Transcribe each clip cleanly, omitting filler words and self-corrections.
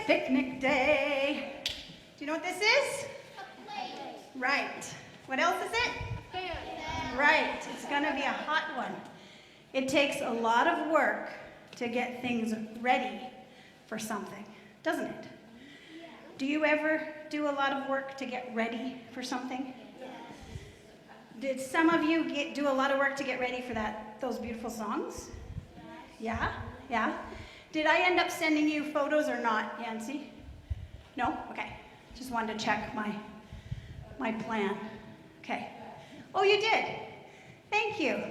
picnic day. Do you know what this is? A plate. Right. What else is it? Fan. Right. It's going to be a hot one. It takes a lot of work to get things ready for something, doesn't it? Do you ever do a lot of work to get ready for something? Yes. Did some of you do a lot of work to get ready for those beautiful songs? Yeah? Yeah? Did I end up sending you photos or not, Yancy? No? Okay. Just wanted to check my plan. Okay. Oh, you did? Thank you.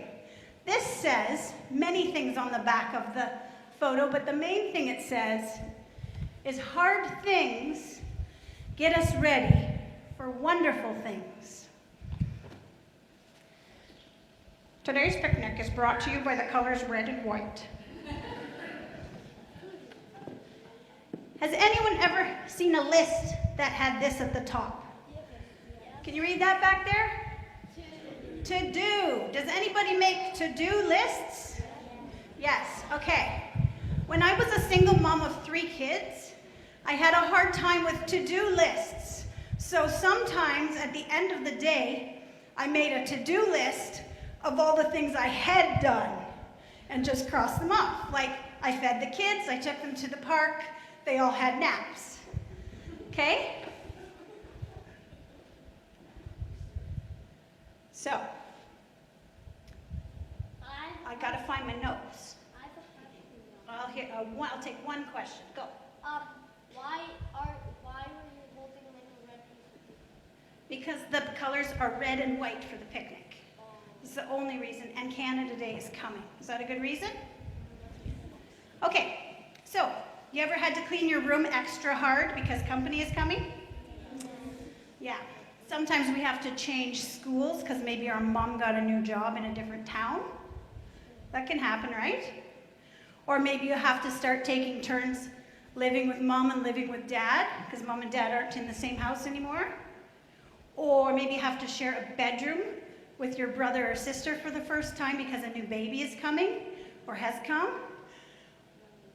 This says many things on the back of the photo, but the main thing it says is hard things get us ready for wonderful things. Today's picnic is brought to you by the colors red and white. Has anyone ever seen a list that had this at the top? Can you read that back there? To do. Does anybody make to-do lists? Yes, okay. When I was a single mom of 3 kids, I had a hard time with to-do lists. So sometimes at the end of the day, I made a to-do list of all the things I had done and just crossed them off. Like, I fed the kids, I took them to the park, they all had naps. Okay? So, I gotta find my notes. I'll take one question. Go. Why were you holding like a red piece of paper? Because the colors are red and white for the picnic. It's the only reason, and Canada Day is coming. Is that a good reason? Okay, so, you ever had to clean your room extra hard because company is coming? Yeah. Sometimes we have to change schools because maybe our mom got a new job in a different town. That can happen, right? Or maybe you have to start taking turns living with mom and living with dad because mom and dad aren't in the same house anymore. Or maybe you have to share a bedroom with your brother or sister for the first time because a new baby is coming or has come.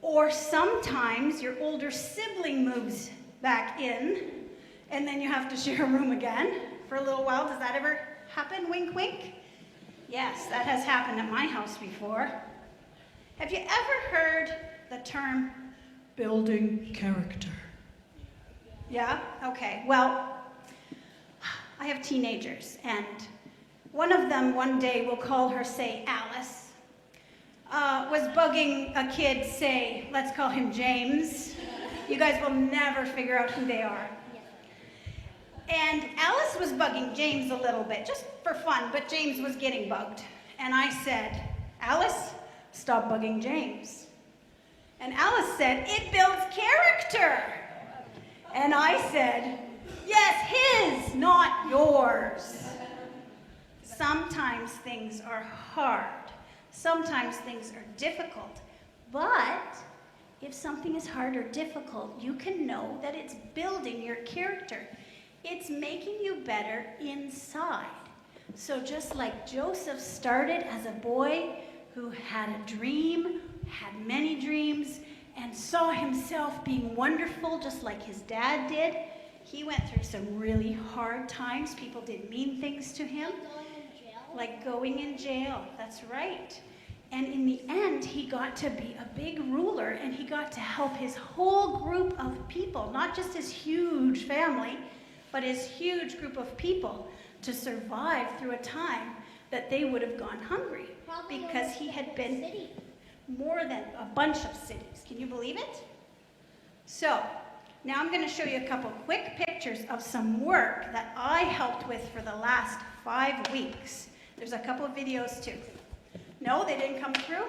Or sometimes your older sibling moves back in and then you have to share a room again for a little while. Does that ever happen? Wink, wink. Yes, that has happened at my house before. Have you ever heard the term building character? Yeah? Okay. Well, I have teenagers, and one of them one day, we'll call her, say, Alice, was bugging a kid, say, let's call him James. You guys will never figure out who they are. And Alice was bugging James a little bit, just for fun, but James was getting bugged. And I said, Alice, stop bugging James. And Alice said, it builds character. And I said, yes, his, not yours. Sometimes things are hard. Sometimes things are difficult. But if something is hard or difficult, you can know that it's building your character. It's making you better inside. So just like Joseph started as a boy who had a dream, had many dreams, and saw himself being wonderful just like his dad did, he went through some really hard times. People did mean things to him. Like going in jail, that's right. And in the end, he got to be a big ruler, and he got to help his whole group of people, not just his huge family, but his huge group of people to survive through a time that they would have gone hungry because he had been more than a bunch of cities. Can you believe it? So, now I'm going to show you a couple quick pictures of some work that I helped with for the last 5 weeks. There's a couple of videos too. No, they didn't come through?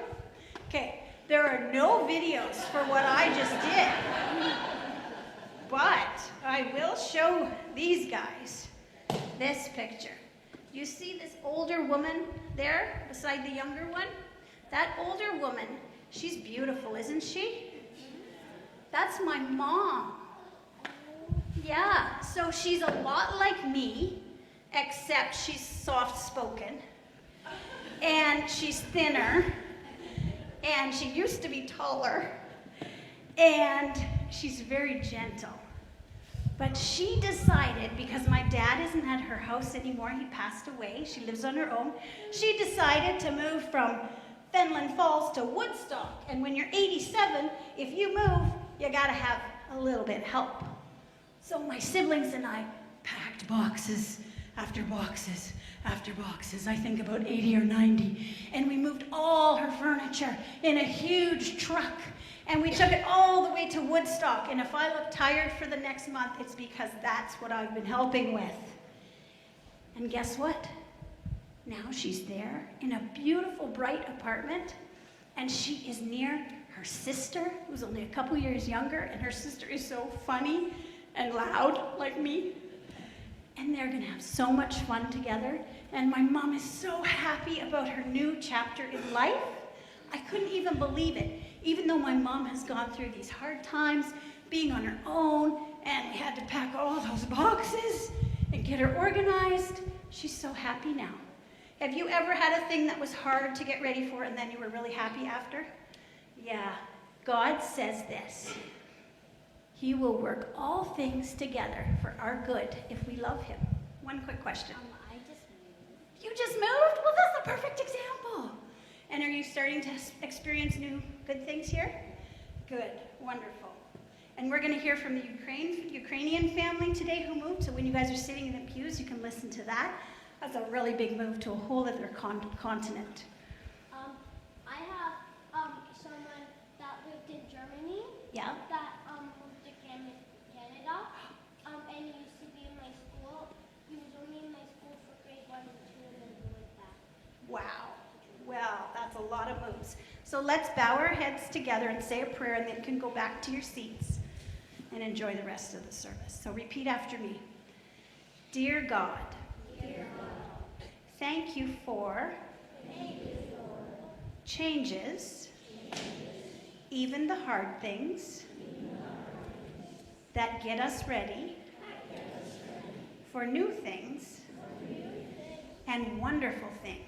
Okay, there are no videos for what I just did. But I will show these guys this picture. You see this older woman there beside the younger one? That older woman, she's beautiful, isn't she? That's my mom. Yeah, so she's a lot like me, except she's soft-spoken, and she's thinner, and she used to be taller, and she's very gentle. But she decided, because my dad isn't at her house anymore, he passed away, she lives on her own, she decided to move from Fenland Falls to Woodstock. And when you're 87, if you move, you gotta have a little bit of help. So my siblings and I packed boxes after boxes after boxes, I think about 80 or 90, and we moved all her furniture in a huge truck, and we took it all the way to Woodstock. And if I look tired for the next month, it's because that's what I've been helping with. And guess what? Now she's there in a beautiful, bright apartment, and she is near her sister, who's only a couple years younger, and her sister is so funny and loud like me. And they're gonna have so much fun together, and my mom is so happy about her new chapter in life. I couldn't even believe it. Even though my mom has gone through these hard times, being on her own, and we had to pack all those boxes and get her organized, she's so happy now. Have you ever had a thing that was hard to get ready for and then you were really happy after? Yeah, God says this. He will work all things together for our good if we love him. One quick question. I just moved. You just moved? Well, that's a perfect example. And are you starting to experience new good things here? Good, wonderful. And we're going to hear from the Ukrainian family today who moved. So when you guys are sitting in the pews, you can listen to that. That's a really big move to a whole other continent. I have someone that lived in Germany. Yeah. That moved to Canada. And he used to be in my school. He was only in my school for grade 1 and 2 and then he went back. Wow. Well, that's a lot of moves. So let's bow our heads together and say a prayer, and then you can go back to your seats and enjoy the rest of the service. So repeat after me. Dear God, thank you for changes, even the hard things that get us ready for new things and wonderful things.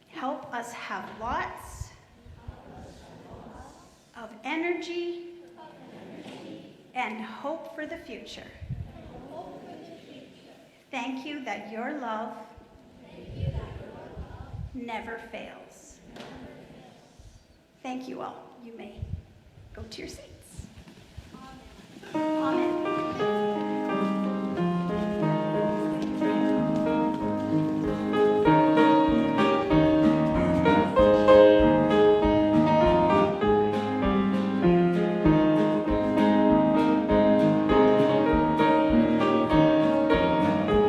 Help us have lots of energy and hope for the future. Thank you that your love never fails. Thank you all. You may